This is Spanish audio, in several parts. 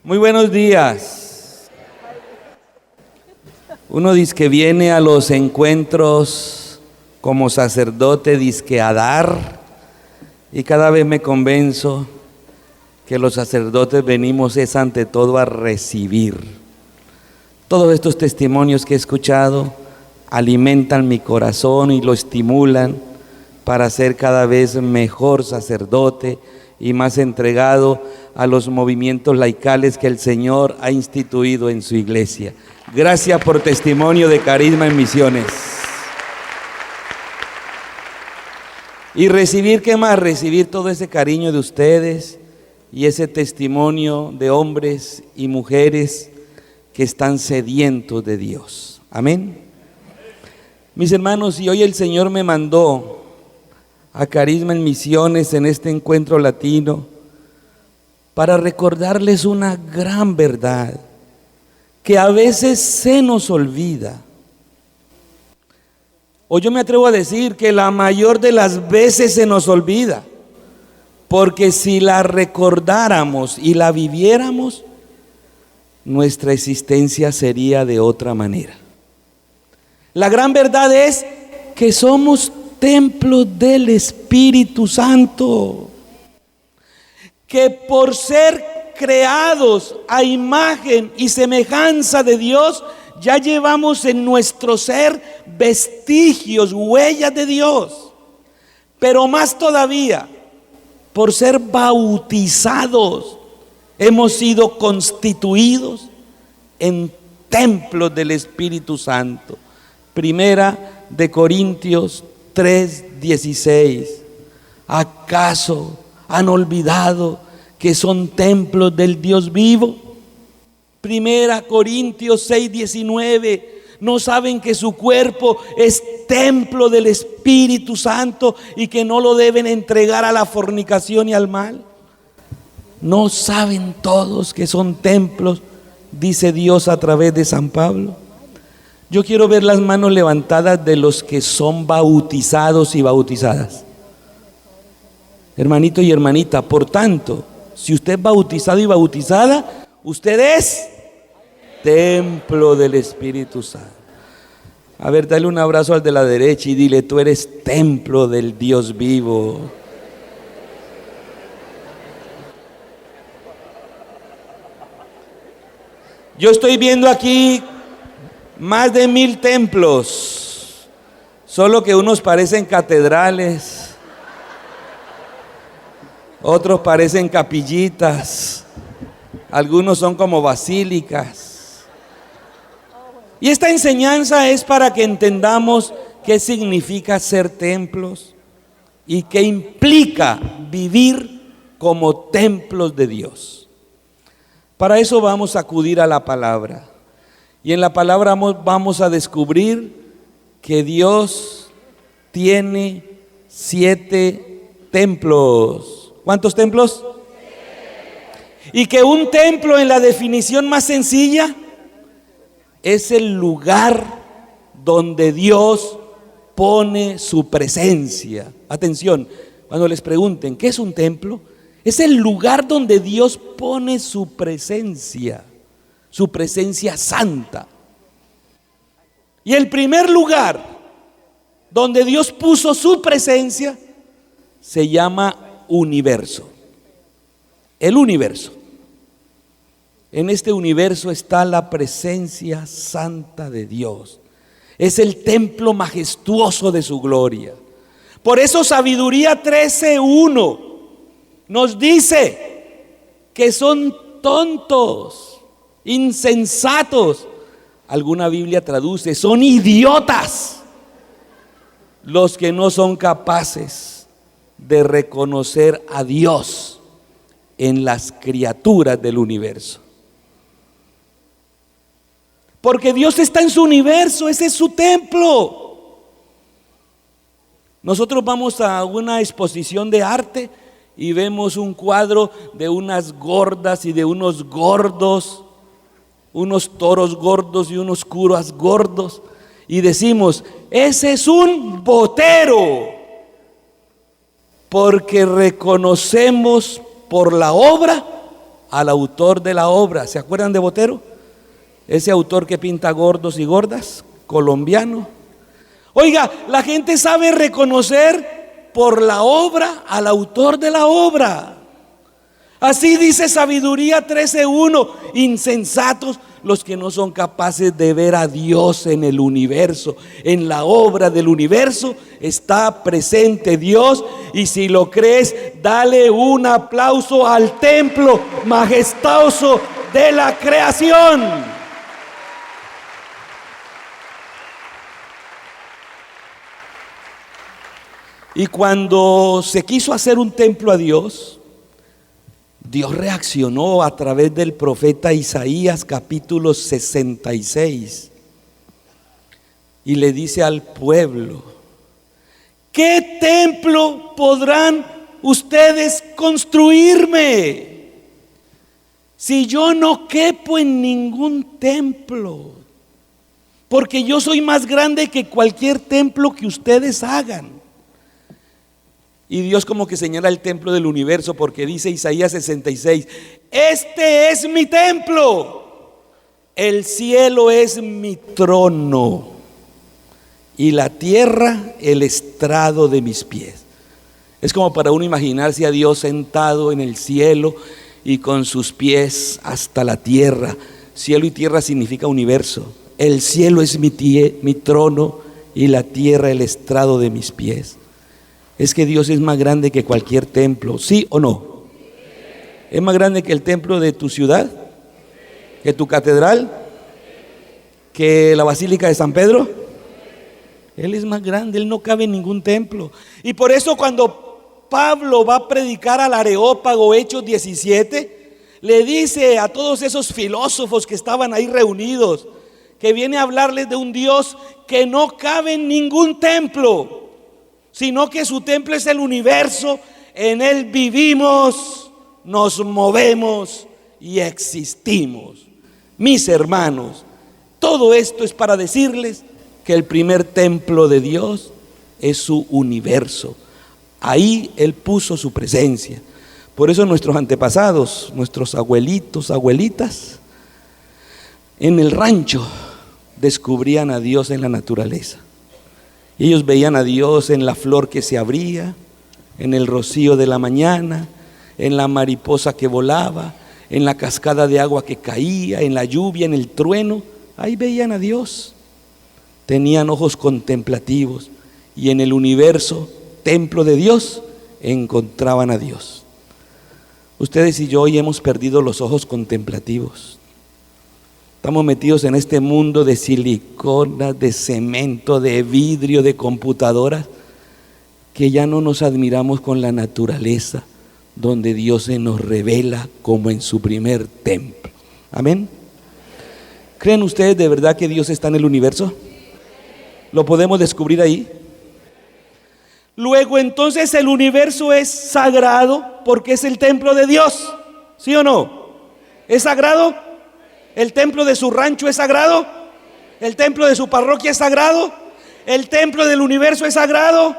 Muy buenos días. Uno dice que viene a los encuentros como sacerdote, dice que a dar, y cada vez me convenzo que los sacerdotes venimos es ante todo a recibir. Todos estos testimonios que he escuchado alimentan mi corazón y lo estimulan para ser cada vez mejor sacerdote y más entregado a los movimientos laicales que el Señor ha instituido en su iglesia. Gracias por testimonio de Carisma en Misiones. Y recibir, ¿qué más? Recibir todo ese cariño de ustedes y ese testimonio de hombres y mujeres que están sedientos de Dios. Amén. Mis hermanos, y hoy el Señor me mandó a Carisma en Misiones en este encuentro latino para recordarles una gran verdad que a veces se nos olvida. O yo me atrevo a decir que la mayor de las veces se nos olvida, porque si la recordáramos y la viviéramos, nuestra existencia sería de otra manera. La gran verdad es que somos templo del Espíritu Santo, que por ser creados a imagen y semejanza de Dios, ya llevamos en nuestro ser vestigios, huellas de Dios. Pero más todavía, por ser bautizados, hemos sido constituidos en templos del Espíritu Santo. Primera de Corintios 3:16. ¿Acaso han olvidado que son templos del Dios vivo? Primera Corintios 6:19. ¿No saben que su cuerpo es templo del Espíritu Santo y que no lo deben entregar a la fornicación y al mal? ¿No saben todos que son templos? Dice Dios a través de San Pablo. Yo quiero ver las manos levantadas de los que son bautizados y bautizadas. Hermanito y hermanita, por tanto, si usted es bautizado y bautizada, usted es templo del Espíritu Santo. A ver, dale un abrazo al de la derecha y dile: tú eres templo del Dios vivo. Yo estoy viendo aquí más de 1000 templos, solo que unos parecen catedrales, otros parecen capillitas, algunos son como basílicas. Y esta enseñanza es para que entendamos qué significa ser templos y qué implica vivir como templos de Dios. Para eso vamos a acudir a la palabra. Y en la palabra vamos a descubrir que Dios tiene 7 templos. ¿Cuántos templos? Y que un templo, en la definición más sencilla, es el lugar donde Dios pone su presencia. Atención, cuando les pregunten ¿qué es un templo? Es el lugar donde Dios pone su presencia santa. Y el primer lugar donde Dios puso su presencia se llama universo. El universo. En este universo está la presencia santa de Dios. Es el templo majestuoso de su gloria. Por eso Sabiduría 13:1 nos dice que son tontos, insensatos. Alguna Biblia traduce: son idiotas los que no son capaces de reconocer a Dios en las criaturas del universo. Porque Dios está en su universo, ese es su templo. Nosotros vamos a una exposición de arte y vemos un cuadro de unas gordas y de unos gordos, unos toros gordos y unos curas gordos, y decimos: ese es un botero, porque reconocemos por la obra al autor de la obra. ¿Se acuerdan de Botero? Ese autor que pinta gordos y gordas, colombiano. Oiga, la gente sabe reconocer por la obra al autor de la obra. Así dice Sabiduría 13:1, insensatos los que no son capaces de ver a Dios en el universo. En la obra del universo está presente Dios, y si lo crees, dale un aplauso al templo majestuoso de la creación. Y cuando se quiso hacer un templo a Dios, Dios reaccionó a través del profeta Isaías capítulo 66 y le dice al pueblo: ¿qué templo podrán ustedes construirme si yo no quepo en ningún templo? Porque yo soy más grande que cualquier templo que ustedes hagan. Y Dios como que señala el templo del universo, porque dice Isaías 66: este es mi templo, el cielo es mi trono y la tierra el estrado de mis pies. Es como para uno imaginarse a Dios sentado en el cielo y con sus pies hasta la tierra. Cielo y tierra significa universo. El cielo es mi trono y la tierra el estrado de mis pies. Es que Dios es más grande que cualquier templo, ¿sí o no? ¿Es más grande que el templo de tu ciudad? ¿Que tu catedral? ¿Que la Basílica de San Pedro? Él es más grande, Él no cabe en ningún templo. Y por eso cuando Pablo va a predicar al Areópago, Hechos 17, le dice a todos esos filósofos que estaban ahí reunidos, que viene a hablarles de un Dios que no cabe en ningún templo, sino que su templo es el universo. En Él vivimos, nos movemos y existimos. Mis hermanos, todo esto es para decirles que el primer templo de Dios es su universo. Ahí Él puso su presencia. Por eso nuestros antepasados, nuestros abuelitos, abuelitas, en el rancho descubrían a Dios en la naturaleza. Ellos veían a Dios en la flor que se abría, en el rocío de la mañana, en la mariposa que volaba, en la cascada de agua que caía, en la lluvia, en el trueno. Ahí veían a Dios. Tenían ojos contemplativos, y en el universo, templo de Dios, encontraban a Dios. Ustedes y yo hoy hemos perdido los ojos contemplativos. Estamos metidos en este mundo de silicona, de cemento, de vidrio, de computadoras, que ya no nos admiramos con la naturaleza, donde Dios se nos revela como en su primer templo. Amén. ¿Creen ustedes de verdad que Dios está en el universo? ¿Lo podemos descubrir ahí? Luego entonces el universo es sagrado porque es el templo de Dios, ¿sí o no? ¿Es sagrado? ¿El templo de su rancho es sagrado? ¿El templo de su parroquia es sagrado? ¿El templo del universo es sagrado?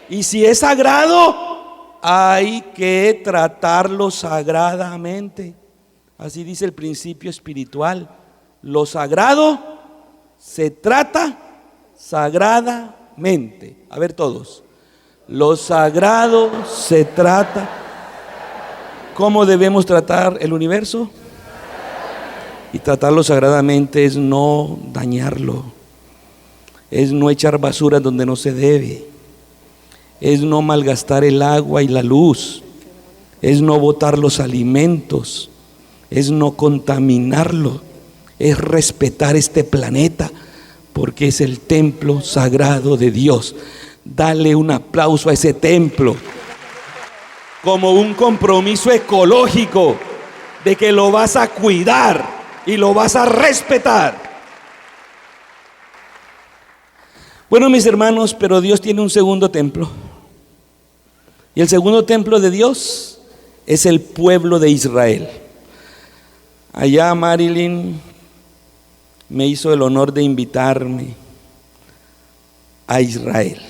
Y si es sagrado, hay que tratarlo sagradamente. Así dice el principio espiritual: lo sagrado se trata sagradamente. A ver todos. Lo sagrado se trata. ¿Cómo debemos tratar el universo? Y tratarlo sagradamente es no dañarlo, es no echar basura donde no se debe, es no malgastar el agua y la luz, es no botar los alimentos, es no contaminarlo, es respetar este planeta, porque es el templo sagrado de Dios. Dale un aplauso a ese templo como un compromiso ecológico de que lo vas a cuidar y lo vas a respetar. Bueno, mis hermanos, pero Dios tiene un segundo templo. Y el segundo templo de Dios es el pueblo de Israel. Allá Marilyn me hizo el honor de invitarme a Israel.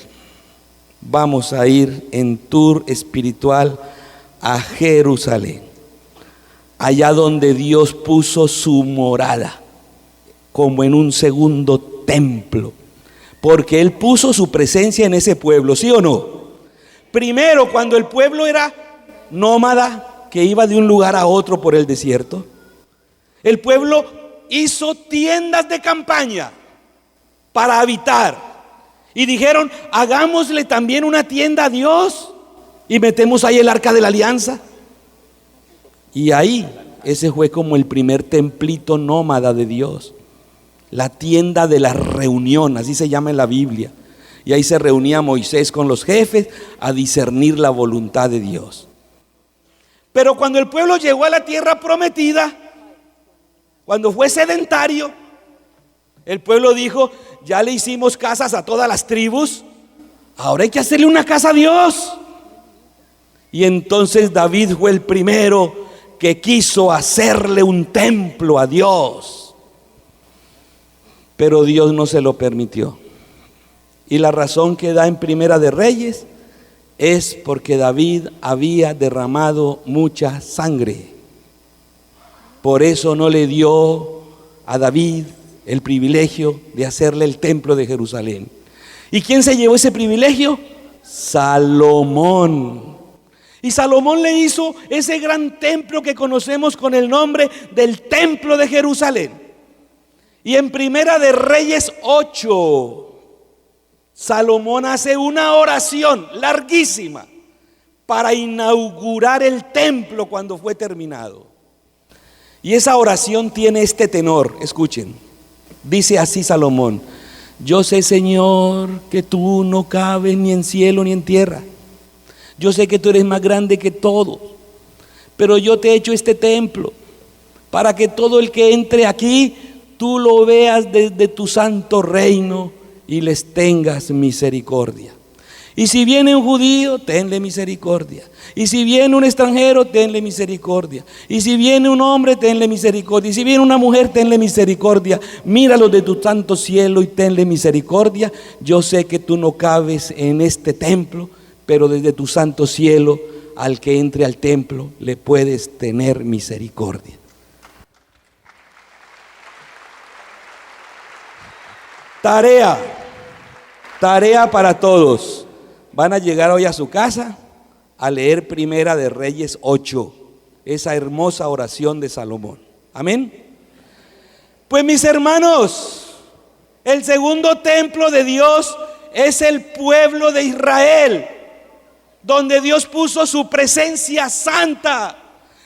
Vamos a ir en tour espiritual a Jerusalén. allá donde Dios puso su morada, como en un segundo templo, porque Él puso su presencia en ese pueblo, ¿sí o no? Primero, cuando el pueblo era nómada, que iba de un lugar a otro por el desierto, el pueblo hizo tiendas de campaña para habitar, y dijeron: hagámosle también una tienda a Dios y metemos ahí el arca de la alianza. Y ahí, ese fue como el primer templito nómada de Dios, la tienda de la reunión, así se llama en la Biblia. Y ahí se reunía Moisés con los jefes a discernir la voluntad de Dios. Pero cuando el pueblo llegó a la tierra prometida, cuando fue sedentario, el pueblo dijo: ya le hicimos casas a todas las tribus, ahora hay que hacerle una casa a Dios. Y entonces David fue el primero que quiso hacerle un templo a Dios, pero Dios no se lo permitió. Y la razón que da en Primera de Reyes es porque David había derramado mucha sangre. Por eso no le dio a David el privilegio de hacerle el templo de Jerusalén. ¿Y quién se llevó ese privilegio? Salomón. Y Salomón le hizo ese gran templo que conocemos con el nombre del Templo de Jerusalén. Y en Primera de Reyes 8, Salomón hace una oración larguísima para inaugurar el templo cuando fue terminado. Y esa oración tiene este tenor, escuchen. Dice así Salomón: yo sé, Señor, que tú no cabes ni en cielo ni en tierra. Yo sé que tú eres más grande que todo, pero yo te he hecho este templo para que todo el que entre aquí, tú lo veas desde tu santo reino y les tengas misericordia. Y si viene un judío, tenle misericordia. Y si viene un extranjero, tenle misericordia. Y si viene un hombre, tenle misericordia. Y si viene una mujer, tenle misericordia. Míralos de tu santo cielo y tenle misericordia. Yo sé que tú no cabes en este templo, pero desde tu santo cielo, al que entre al templo, le puedes tener misericordia. Tarea para todos. Van a llegar hoy a su casa a leer Primera de Reyes 8, esa hermosa oración de Salomón. Amén. Pues mis hermanos, el segundo templo de Dios es el pueblo de Israel, donde Dios puso su presencia santa,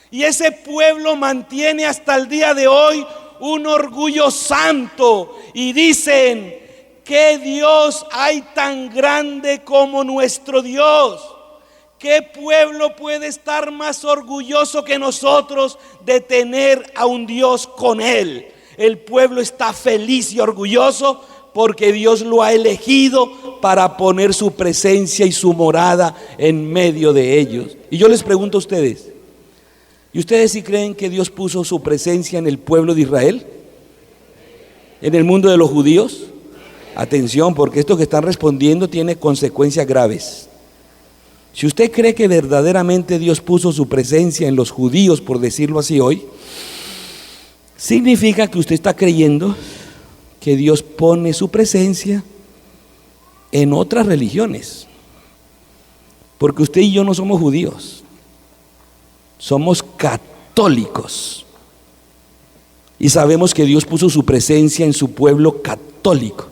y ese pueblo mantiene hasta el día de hoy un orgullo santo, y dicen: ¿qué Dios hay tan grande como nuestro Dios? ¿Qué pueblo puede estar más orgulloso que nosotros de tener a un Dios con él? El pueblo está feliz y orgulloso porque Dios lo ha elegido para poner su presencia y su morada en medio de ellos. Y yo les pregunto a ustedes: ¿y ustedes sí creen que Dios puso su presencia en el pueblo de Israel? ¿En el mundo de los judíos? Atención, porque esto que están respondiendo tiene consecuencias graves. Si usted cree que verdaderamente Dios puso su presencia en los judíos, por decirlo así hoy, significa que usted está creyendo que Dios pone su presencia en otras religiones. Porque usted y yo no somos judíos, somos católicos. Y sabemos que Dios puso su presencia en su pueblo católico.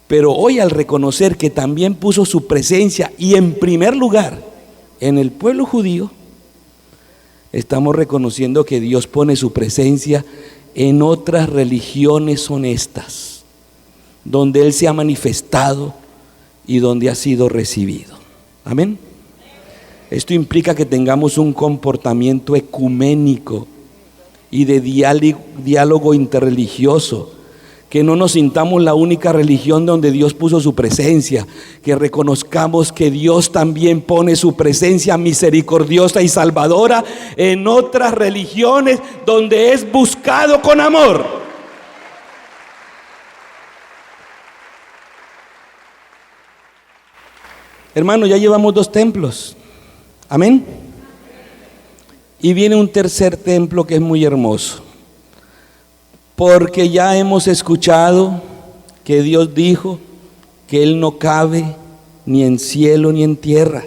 Pero hoy, al reconocer que también puso su presencia y en primer lugar en el pueblo judío, estamos reconociendo que Dios pone su presencia en otras religiones honestas, donde Él se ha manifestado y donde ha sido recibido. Amén. Esto implica que tengamos un comportamiento ecuménico y de diálogo interreligioso, que no nos sintamos la única religión donde Dios puso su presencia, que reconozcamos que Dios también pone su presencia misericordiosa y salvadora en otras religiones donde es buscado con amor. Hermano, ya llevamos 2 templos. Amén. Y viene un tercer templo que es muy hermoso, porque ya hemos escuchado que Dios dijo que Él no cabe ni en cielo ni en tierra,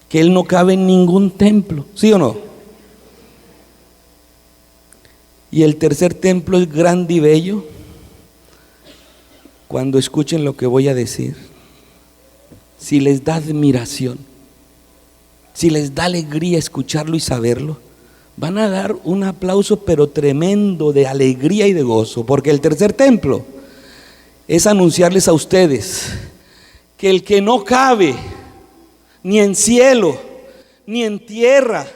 que Él no cabe en ningún templo, ¿sí o no? Y el tercer templo es grande y bello. Cuando escuchen lo que voy a decir, si les da admiración, si les da alegría escucharlo y saberlo, van a dar un aplauso pero tremendo de alegría y de gozo, porque el tercer templo es anunciarles a ustedes que el que no cabe ni en cielo ni en tierra,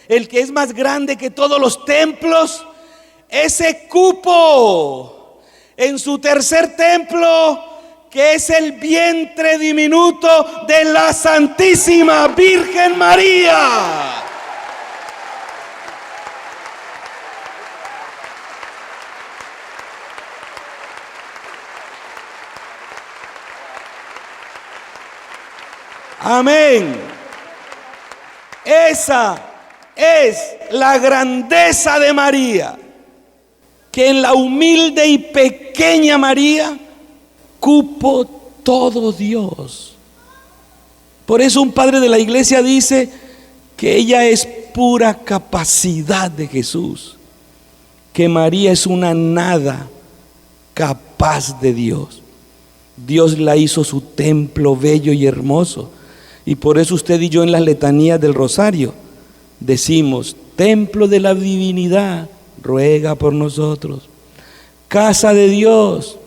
el que es más grande que todos los templos, ese cupo en su tercer templo, que es el vientre diminuto de la Santísima Virgen María. Amén. Esa es la grandeza de María, que en la humilde y pequeña María cupo todo Dios. Por eso un padre de la iglesia dice que ella es pura capacidad de Jesús, que María es una nada capaz de Dios. Dios la hizo su templo bello y hermoso, y por eso usted y yo en las letanías del rosario decimos: templo de la divinidad, ruega por nosotros. Casa de Dios,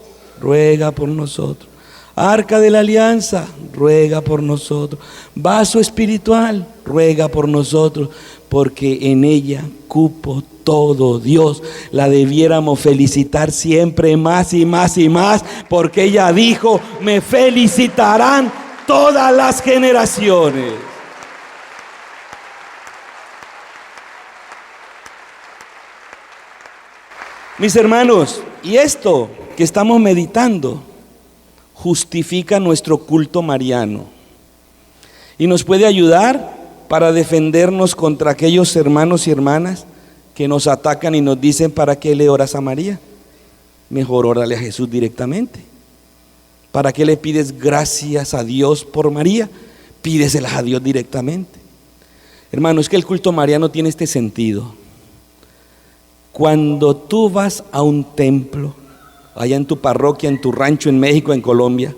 ruega por nosotros. Arca de la alianza, ruega por nosotros. Vaso espiritual, ruega por nosotros, porque en ella cupo todo Dios. La debiéramos felicitar siempre más y más y más, porque ella dijo: me felicitarán todas las generaciones. Mis hermanos, y esto que estamos meditando justifica nuestro culto mariano y nos puede ayudar para defendernos contra aquellos hermanos y hermanas que nos atacan y nos dicen: ¿para qué le oras a María? Mejor órale a Jesús directamente. ¿Para qué le pides gracias a Dios por María? Pídeselas a Dios directamente. Hermano, es que el culto mariano tiene este sentido. Cuando tú vas a un templo, allá en tu parroquia, en tu rancho, en México, en Colombia,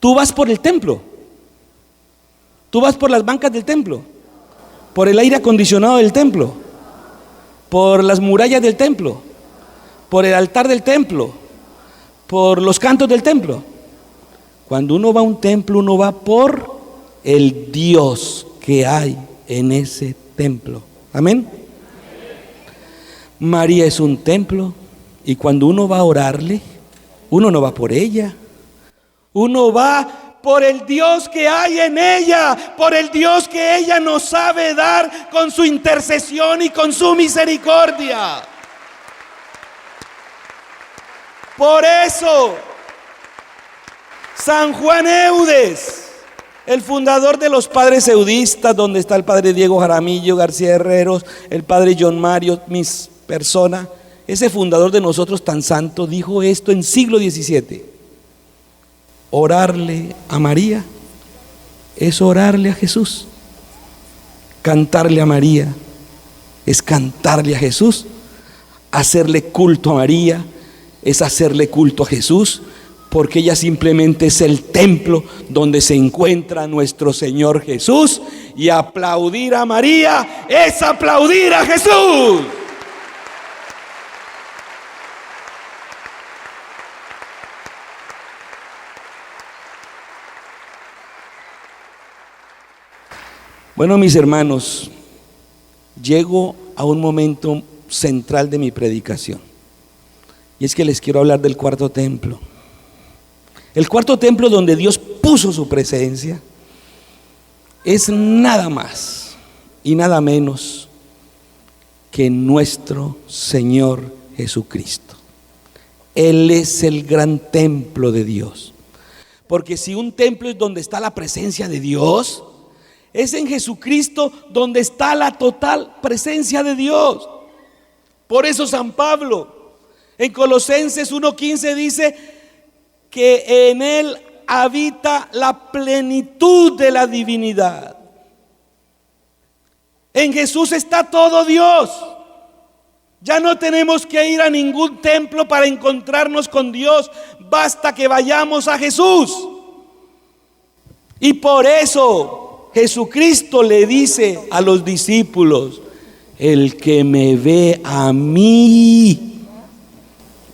tú vas por el templo, tú vas por las bancas del templo, por el aire acondicionado del templo, por las murallas del templo, por el altar del templo, por los cantos del templo. Cuando uno va a un templo, uno va por el Dios que hay en ese templo. Amén. María es un templo, y cuando uno va a orarle, uno no va por ella, uno va por el Dios que hay en ella, por el Dios que ella nos sabe dar con su intercesión y con su misericordia. Por eso San Juan Eudes, el fundador de los padres eudistas, donde está el padre Diego Jaramillo García Herreros, el padre John Mario, mis persona, ese fundador de nosotros tan santo, dijo esto en siglo XVII: orarle a María es orarle a Jesús. Cantarle a María es cantarle a Jesús. Hacerle culto a María es hacerle culto a Jesús, porque ella simplemente es el templo donde se encuentra nuestro Señor Jesús, y aplaudir a María es aplaudir a Jesús. Bueno, mis hermanos, llego a un momento central de mi predicación, y es que les quiero hablar del cuarto templo. El cuarto templo, donde Dios puso su presencia, es nada más y nada menos que nuestro Señor Jesucristo. Él es el gran templo de Dios. Porque si un templo es donde está la presencia de Dios, Es en Jesucristo donde está la total presencia de Dios. Por eso San Pablo en Colosenses 1:15 dice que en Él habita la plenitud de la divinidad. En Jesús está todo Dios. Ya no tenemos que ir a ningún templo para encontrarnos con Dios. Basta que vayamos a Jesús. Y por eso Jesucristo le dice a los discípulos: el que me ve a mí,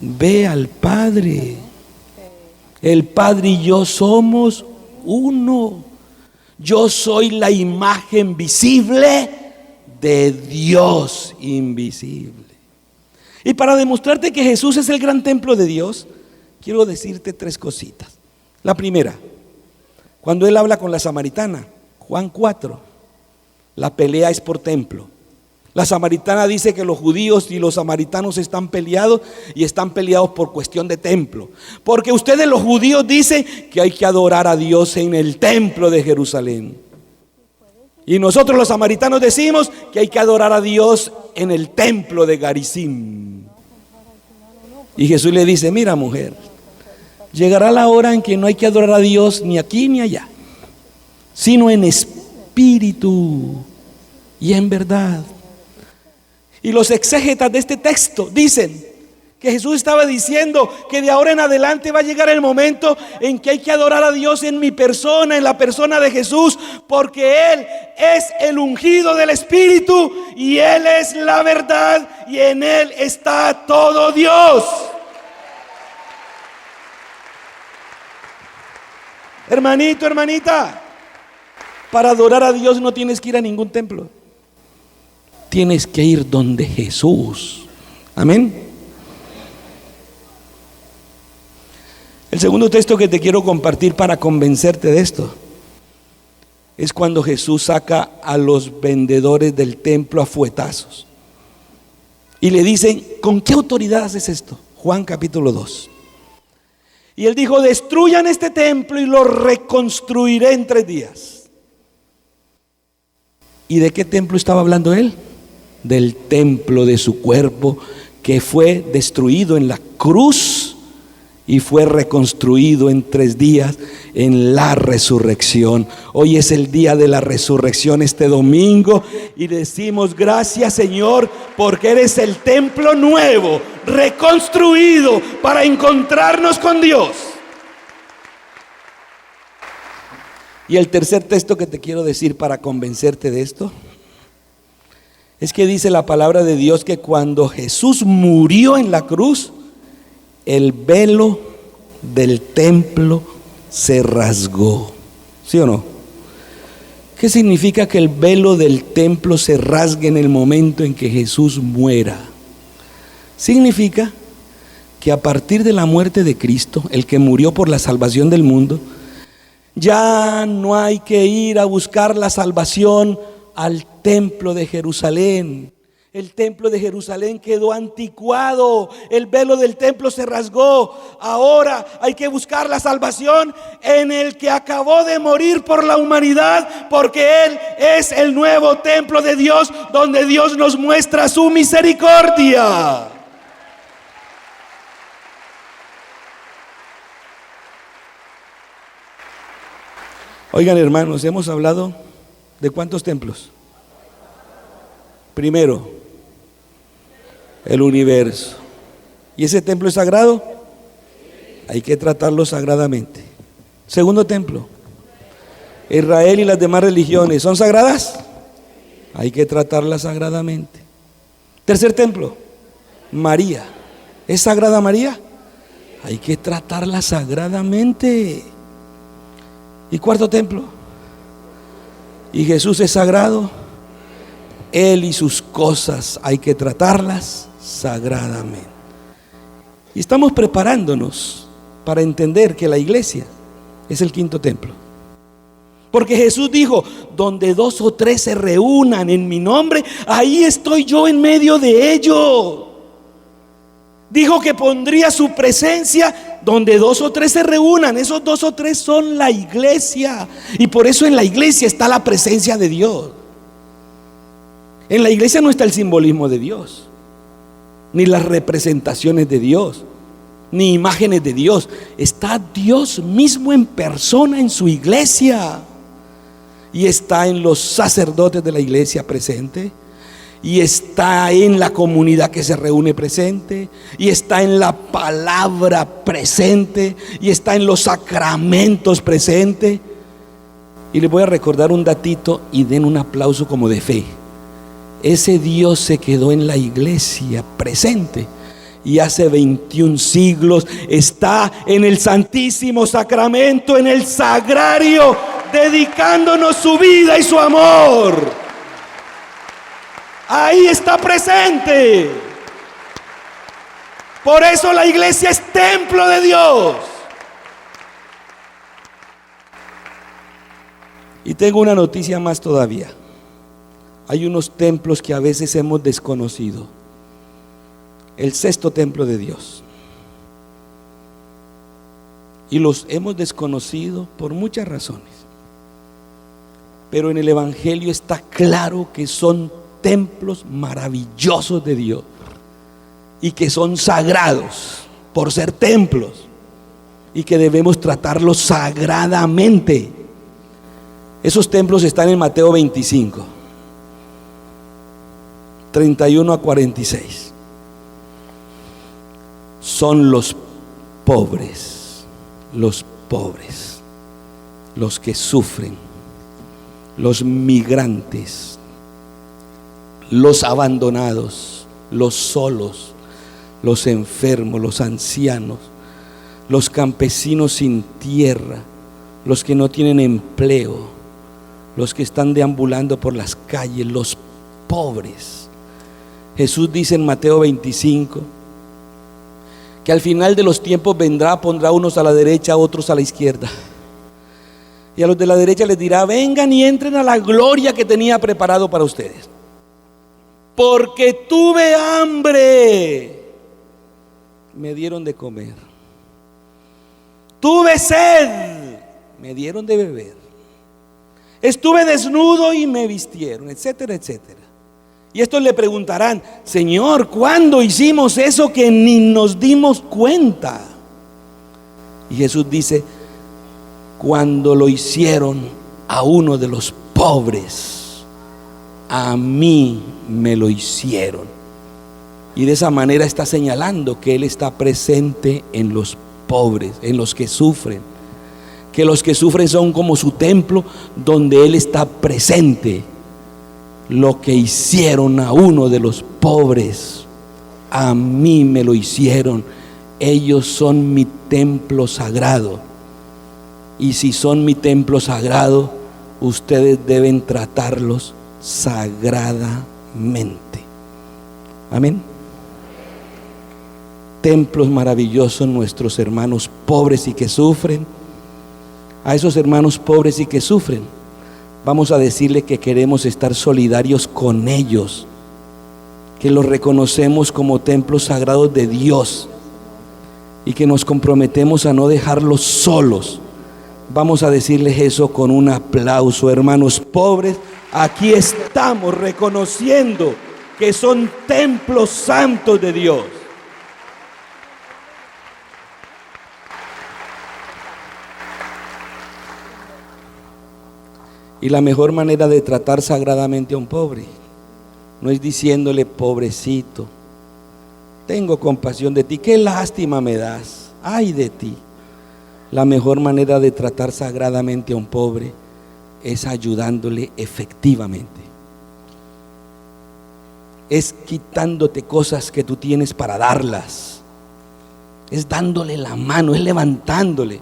ve al Padre. El Padre y yo somos uno. Yo soy la imagen visible de Dios invisible. Y para demostrarte que Jesús es el gran templo de Dios, quiero decirte 3 cositas. La primera, cuando Él habla con la samaritana, Juan 4, la pelea es por templo. La samaritana dice que los judíos y los samaritanos están peleados, y están peleados por cuestión de templo. Porque ustedes los judíos dicen que hay que adorar a Dios en el templo de Jerusalén. Y nosotros los samaritanos decimos que hay que adorar a Dios en el templo de Garizim. Y Jesús le dice: mira, mujer, llegará la hora en que no hay que adorar a Dios ni aquí ni allá, sino en espíritu y en verdad. Y los exégetas de este texto dicen que Jesús estaba diciendo que de ahora en adelante va a llegar el momento en que hay que adorar a Dios en mi persona, en la persona de Jesús, porque Él es el ungido del Espíritu y Él es la verdad, y en Él está todo Dios. Hermanito, hermanita, para adorar a Dios no tienes que ir a ningún templo. Tienes que ir donde Jesús. Amén. El segundo texto que te quiero compartir para convencerte de esto es cuando Jesús saca a los vendedores del templo a fuetazos y le dicen: ¿con qué autoridad haces esto? Juan capítulo 2. Y Él dijo: destruyan este templo y lo reconstruiré en 3 días. ¿Y de qué templo estaba hablando Él? Del templo de su cuerpo, que fue destruido en la cruz y fue reconstruido en 3 días en la resurrección. Hoy es el día de la resurrección, este domingo, y decimos: gracias, Señor, porque eres el templo nuevo, reconstruido para encontrarnos con Dios. Y el tercer texto que te quiero decir para convencerte de esto es que dice la palabra de Dios que cuando Jesús murió en la cruz, el velo del templo se rasgó. ¿Sí o no? ¿Qué significa que el velo del templo se rasgue en el momento en que Jesús muera? Significa que a partir de la muerte de Cristo, el que murió por la salvación del mundo, ya no hay que ir a buscar la salvación al templo de Jerusalén. El templo de Jerusalén quedó anticuado, el velo del templo se rasgó. Ahora hay que buscar la salvación en el que acabó de morir por la humanidad, porque Él es el nuevo templo de Dios, donde Dios nos muestra su misericordia. Oigan, hermanos, hemos hablado de ¿cuántos templos? Primero, el universo. ¿Y ese templo es sagrado? Hay que tratarlo sagradamente. Segundo templo, Israel y las demás religiones, ¿son sagradas? Hay que tratarlas sagradamente. Tercer templo, María. ¿Es sagrada María? Hay que tratarla sagradamente. Y cuarto templo, ¿y Jesús es sagrado? Él y sus cosas hay que tratarlas sagradamente. Y estamos preparándonos para entender que la iglesia es el quinto templo. Porque Jesús dijo: donde 2 o 3 se reúnan en mi nombre, ahí estoy yo en medio de ellos. Dijo que pondría su presencia donde 2 o 3 se reúnan, esos 2 o 3 son la iglesia. Y por eso en la iglesia está la presencia de Dios. En la iglesia no está el simbolismo de Dios, ni las representaciones de Dios, ni imágenes de Dios. Está Dios mismo en persona en su iglesia. Y está en los sacerdotes de la iglesia presente, y está en la comunidad que se reúne presente, y está en la palabra presente, y está en los sacramentos presente. Y les voy a recordar un datito y den un aplauso como de fe. Ese Dios se quedó en la iglesia presente, y hace 21 siglos está en el Santísimo Sacramento, en el Sagrario, dedicándonos su vida y su amor. Ahí está presente. Por eso la iglesia es templo de Dios. Y tengo una noticia más todavía. Hay unos templos que a veces hemos desconocido. El 6º templo de Dios. Y los hemos desconocido por muchas razones. Pero en el Evangelio está claro que son templos maravillosos de Dios y que son sagrados por ser templos y que debemos tratarlos sagradamente. Esos templos están en Mateo 25, 31 a 46. Son los pobres, los que sufren, los migrantes, los abandonados, los solos, los enfermos, los ancianos, los campesinos sin tierra, los que no tienen empleo, los que están deambulando por las calles, los pobres. Jesús dice en Mateo 25 que al final de los tiempos vendrá, pondrá unos a la derecha, otros a la izquierda. Y a los de la derecha les dirá: vengan y entren a la gloria que tenía preparado para ustedes. Porque tuve hambre, me dieron de comer. Tuve sed, me dieron de beber. Estuve desnudo y me vistieron, etcétera, etcétera. Y estos le preguntarán: Señor, ¿cuándo hicimos eso que ni nos dimos cuenta? Y Jesús dice: cuando lo hicieron a uno de los pobres, a mí me lo hicieron. Y de esa manera está señalando que Él está presente en los pobres, en los que sufren. Que los que sufren son como su templo donde Él está presente. Lo que hicieron a uno de los pobres, a mí me lo hicieron. Ellos son mi templo sagrado. Y si son mi templo sagrado, ustedes deben tratarlos sagradamente. Amén. Templos maravillosos nuestros hermanos pobres y que sufren. A esos hermanos pobres y que sufren, vamos a decirle que queremos estar solidarios con ellos, que los reconocemos como templos sagrados de Dios y que nos comprometemos a no dejarlos solos. Vamos a decirles eso con un aplauso. Hermanos pobres, aquí estamos reconociendo que son templos santos de Dios. Y la mejor manera de tratar sagradamente a un pobre no es diciéndole: pobrecito, tengo compasión de ti, qué lástima me das, ay de ti. La mejor manera de tratar sagradamente a un pobre es ayudándole efectivamente. Es quitándote cosas que tú tienes para darlas. Es dándole la mano, es levantándole,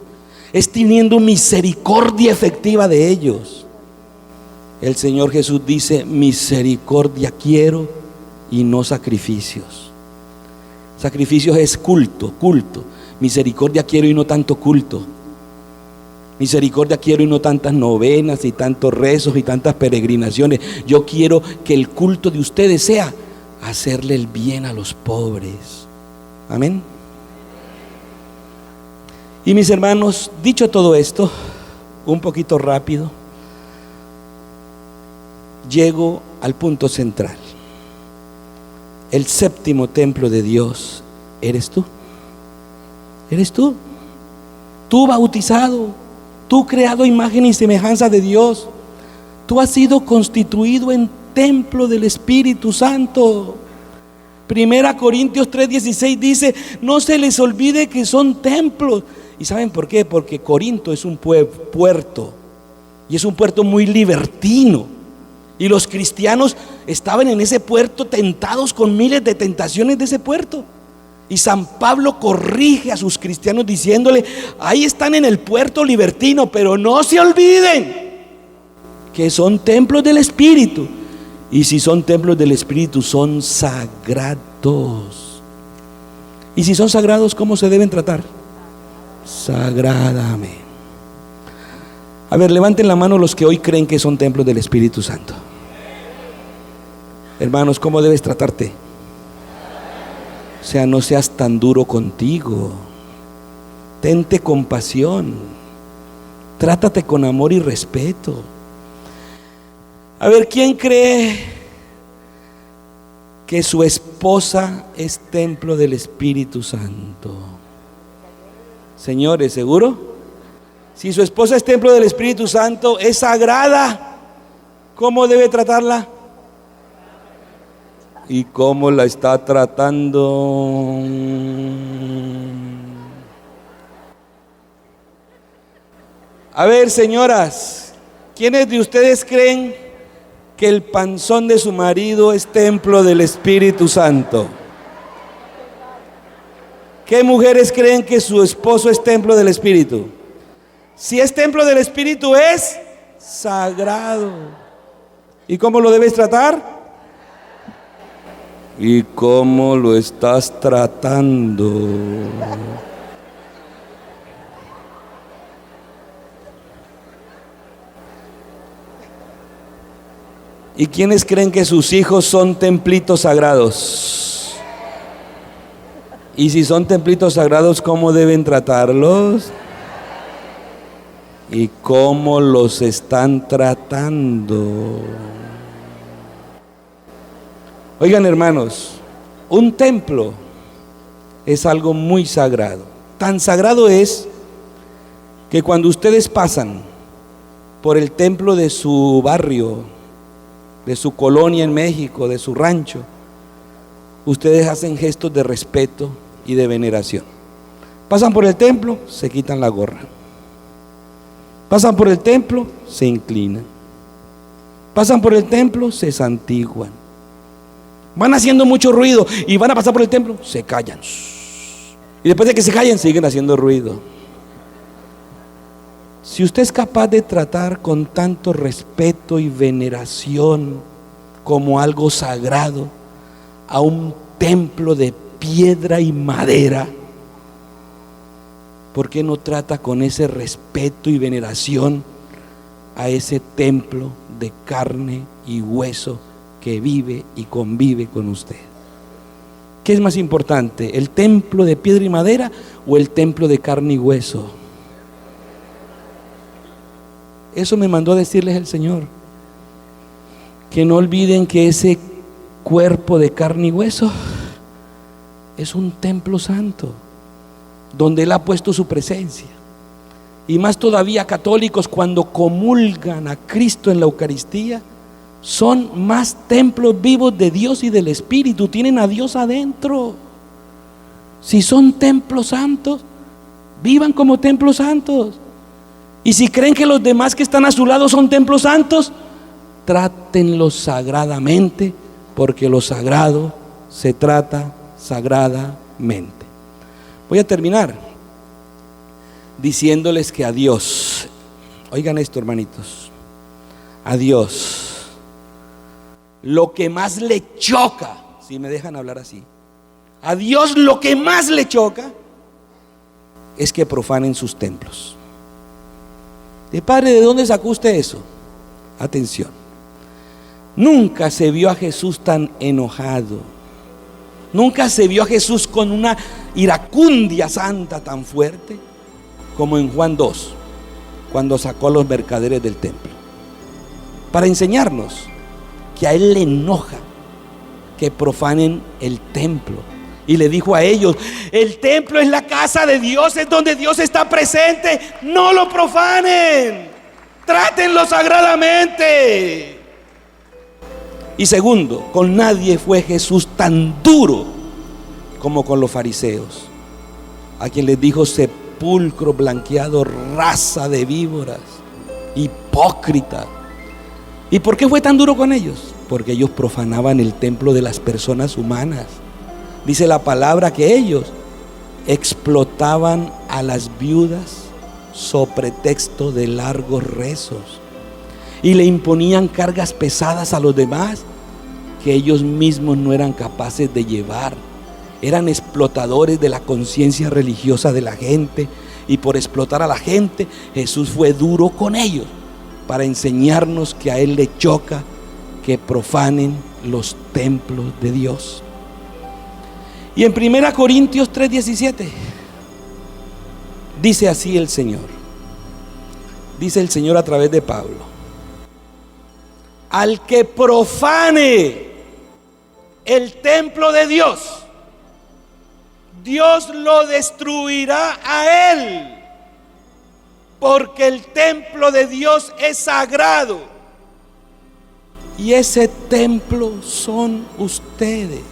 es teniendo misericordia efectiva de ellos. El Señor Jesús dice: misericordia quiero y no sacrificios. Sacrificios es culto. Misericordia quiero y no tanto culto. Misericordia quiero y no tantas novenas y tantos rezos y tantas peregrinaciones. Yo quiero que el culto de ustedes sea hacerle el bien a los pobres. Amén. Y mis hermanos, dicho todo esto, un poquito rápido, llego al punto central. El séptimo templo de Dios eres tú. Eres tú. Tú bautizado, tú creado a imagen y semejanza de Dios. Tú has sido constituido en templo del Espíritu Santo. Primera Corintios 3:16 dice: no se les olvide que son templos. ¿Y saben por qué? Porque Corinto es un puerto, y es un puerto muy libertino, y los cristianos estaban en ese puerto tentados con miles de tentaciones de ese puerto. Y San Pablo corrige a sus cristianos diciéndole: ahí están en el puerto libertino, pero no se olviden que son templos del Espíritu, y si son templos del Espíritu son sagrados. Y si son sagrados, ¿cómo se deben tratar? Sagradamente. A ver, levanten la mano los que hoy creen que son templos del Espíritu Santo. Hermanos, ¿cómo debes tratarte? O sea, no seas tan duro contigo. Tente compasión. Trátate con amor y respeto. A ver, ¿quién cree que su esposa es templo del Espíritu Santo? Señores, ¿seguro? Si su esposa es templo del Espíritu Santo, es sagrada, ¿cómo debe tratarla? ¿Y cómo la está tratando? A ver, señoras, ¿quiénes de ustedes creen que el panzón de su marido es templo del Espíritu Santo? ¿Qué mujeres creen que su esposo es templo del Espíritu? Si es templo del Espíritu, es sagrado. ¿Y cómo lo debes tratar? ¿Y cómo lo estás tratando? ¿Y quiénes creen que sus hijos son templitos sagrados? Y si son templitos sagrados, ¿cómo deben tratarlos? ¿Y cómo los están tratando? Oigan, hermanos, un templo es algo muy sagrado. Tan sagrado es que cuando ustedes pasan por el templo de su barrio, de su colonia en México, de su rancho, ustedes hacen gestos de respeto y de veneración. Pasan por el templo, se quitan la gorra. Pasan por el templo, se inclinan. Pasan por el templo, se santiguan. Van haciendo mucho ruido y van a pasar por el templo, se callan. Y después de que se callen, siguen haciendo ruido. Si usted es capaz de tratar con tanto respeto y veneración como algo sagrado a un templo de piedra y madera, ¿por qué no trata con ese respeto y veneración a ese templo de carne y hueso que vive y convive con usted? ¿Qué es más importante, el templo de piedra y madera o el templo de carne y hueso? Eso me mandó a decirles el Señor, que no olviden que ese cuerpo de carne y hueso es un templo santo, donde Él ha puesto su presencia. Y más todavía, católicos, cuando comulgan a Cristo en la Eucaristía, son más templos vivos de Dios y del Espíritu, tienen a Dios adentro. Si son templos santos, vivan como templos santos. Y si creen que los demás que están a su lado son templos santos, trátenlos sagradamente, porque lo sagrado se trata sagradamente. Voy a terminar diciéndoles que a Dios, oigan esto, hermanitos, a Dios lo que más le choca, si me dejan hablar así, a Dios lo que más le choca es que profanen sus templos. De padre, ¿de dónde sacó usted eso? Atención, nunca se vio a Jesús tan enojado, nunca se vio a Jesús con una iracundia santa tan fuerte como en Juan 2, cuando sacó a los mercaderes del templo, para enseñarnos que a él le enoja que profanen el templo. Y le dijo a ellos: el templo es la casa de Dios, es donde Dios está presente, no lo profanen, trátenlo sagradamente. Y segundo, con nadie fue Jesús tan duro como con los fariseos, a quien les dijo: sepulcro blanqueado, raza de víboras, hipócrita. ¿Y por qué fue tan duro con ellos? Porque ellos profanaban el templo de las personas humanas. Dice la palabra que ellos explotaban a las viudas sobre pretexto de largos rezos y le imponían cargas pesadas a los demás que ellos mismos no eran capaces de llevar. Eran explotadores de la conciencia religiosa de la gente, y por explotar a la gente Jesús fue duro con ellos para enseñarnos que a él le choca que profanen los templos de Dios. Y en 1 Corintios 3:17 dice así el Señor. Dice el Señor a través de Pablo: al que profane el templo de Dios, Dios lo destruirá a él, porque el templo de Dios es sagrado y ese templo son ustedes.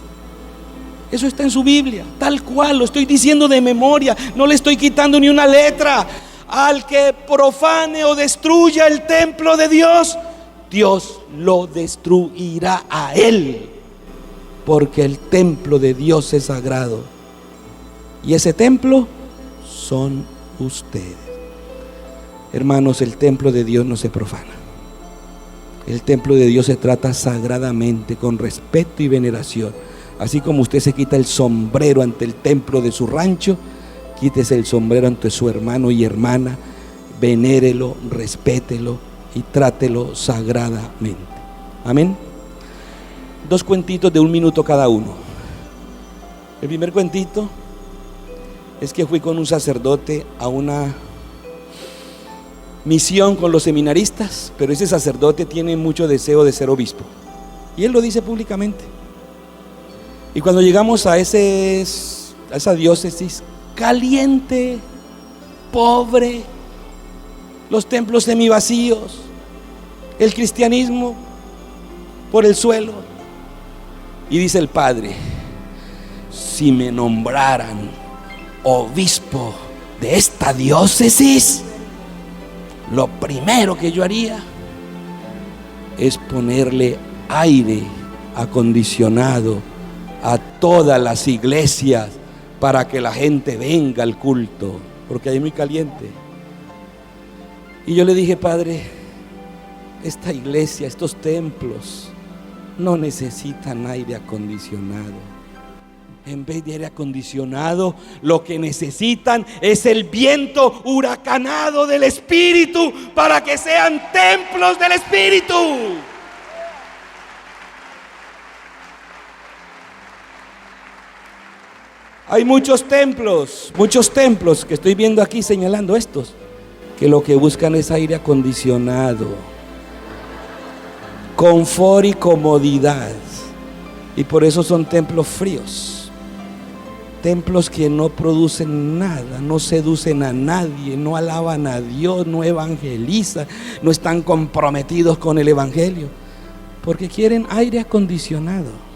Eso está en su Biblia, tal cual, lo estoy diciendo de memoria, no le estoy quitando ni una letra. Al que profane o destruya el templo de Dios, Dios lo destruirá a él, porque el templo de Dios es sagrado y ese templo son ustedes. Hermanos, el templo de Dios no se profana. El templo de Dios se trata sagradamente, con respeto y veneración. Así como usted se quita el sombrero ante el templo de su rancho, quítese el sombrero ante su hermano y hermana, venérelo, respételo y trátelo sagradamente. Amén. 2 cuentitos de 1 minuto cada uno. El primer cuentito es que fui con un sacerdote a una misión con los seminaristas, pero ese sacerdote tiene mucho deseo de ser obispo y él lo dice públicamente. Y cuando llegamos a esa diócesis caliente, pobre, los templos semivacíos, el cristianismo por el suelo, y dice el padre: si me nombraran obispo de esta diócesis, lo primero que yo haría es ponerle aire acondicionado a todas las iglesias para que la gente venga al culto, porque ahí es muy caliente. Y yo le dije: padre, esta iglesia, estos templos no necesitan aire acondicionado. En vez de aire acondicionado, lo que necesitan es el viento huracanado del Espíritu, para que sean templos del Espíritu. Hay muchos templos que estoy viendo aquí señalando estos, que lo que buscan es aire acondicionado, confort y comodidad, y por eso son templos fríos, templos que no producen nada, no seducen a nadie, no alaban a Dios, no evangelizan, no están comprometidos con el evangelio, porque quieren aire acondicionado.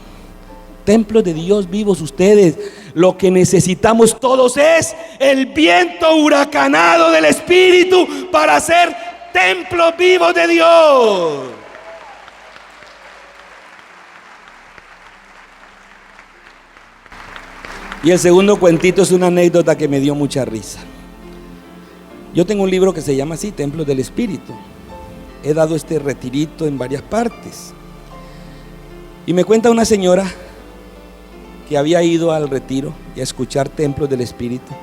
Templos de Dios vivos ustedes. Lo que necesitamos todos es el viento huracanado del Espíritu para ser templos vivos de Dios. Y el segundo cuentito es una anécdota que me dio mucha risa. Yo tengo un libro que se llama así, Templos del Espíritu. He dado este retirito en varias partes. Y me cuenta una señora que había ido al retiro y a escuchar Templos del Espíritu,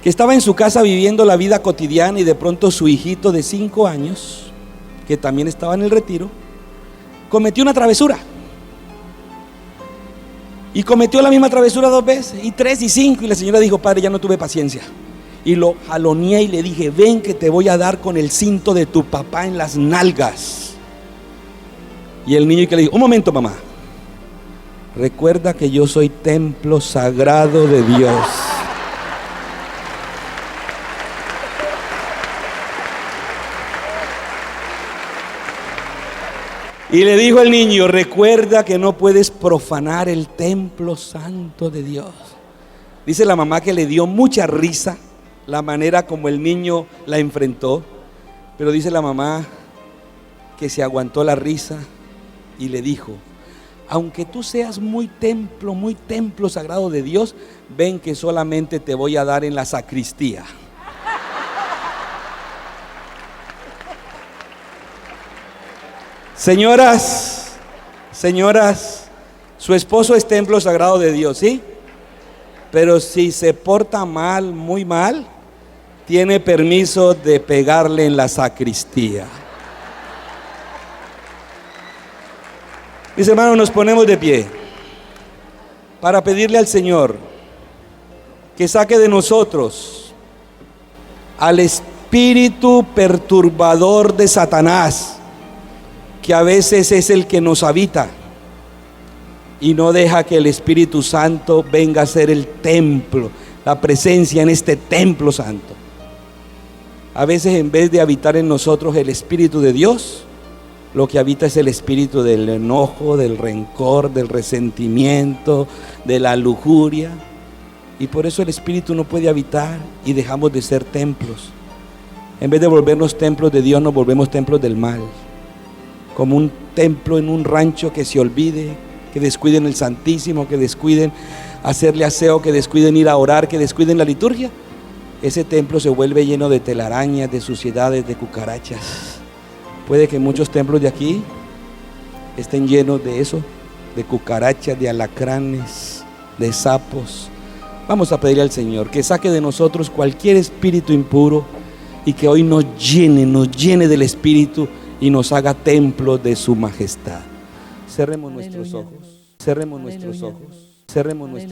que estaba en su casa viviendo la vida cotidiana, y de pronto su hijito de 5 años, que también estaba en el retiro, cometió una travesura. Y cometió la misma travesura 2 veces, y 3 y 5, y la señora dijo: padre, ya no tuve paciencia. y lo jaloneé y le dije: ven que te voy a dar con el cinto de tu papá en las nalgas. Y el niño que le dijo: un momento, mamá, recuerda que yo soy templo sagrado de Dios. Y le dijo al niño: recuerda que no puedes profanar el templo santo de Dios. Dice la mamá que le dio mucha risa la manera como el niño la enfrentó, pero dice la mamá que se aguantó la risa y le dijo: aunque tú seas muy templo sagrado de Dios, ven que solamente te voy a dar en la sacristía. Señoras, su esposo es templo sagrado de Dios, ¿sí? Pero si se porta mal, muy mal, tiene permiso de pegarle en la sacristía. Mis hermanos, nos ponemos de pie para pedirle al Señor que saque de nosotros al espíritu perturbador de Satanás, que a veces es el que nos habita y no deja que el Espíritu Santo venga a ser el templo, la presencia en este templo santo. A veces, en vez de habitar en nosotros el Espíritu de Dios, lo que habita es el espíritu del enojo, del rencor, del resentimiento, de la lujuria, y por eso el Espíritu no puede habitar y dejamos de ser templos. En vez de volvernos templos de Dios, nos volvemos templos del mal, como un templo en un rancho que se olvide, que descuiden el Santísimo, que descuiden hacerle aseo, que descuiden ir a orar, que descuiden la liturgia. Ese templo se vuelve lleno de telarañas, de suciedades, de cucarachas. Puede que muchos templos de aquí estén llenos de eso, de cucarachas, de alacranes, de sapos. Vamos a pedirle al Señor que saque de nosotros cualquier espíritu impuro y que hoy nos llene del Espíritu y nos haga templo de su majestad. Cerremos nuestros ojos, cerremos nuestros ojos, cerremos nuestros ojos.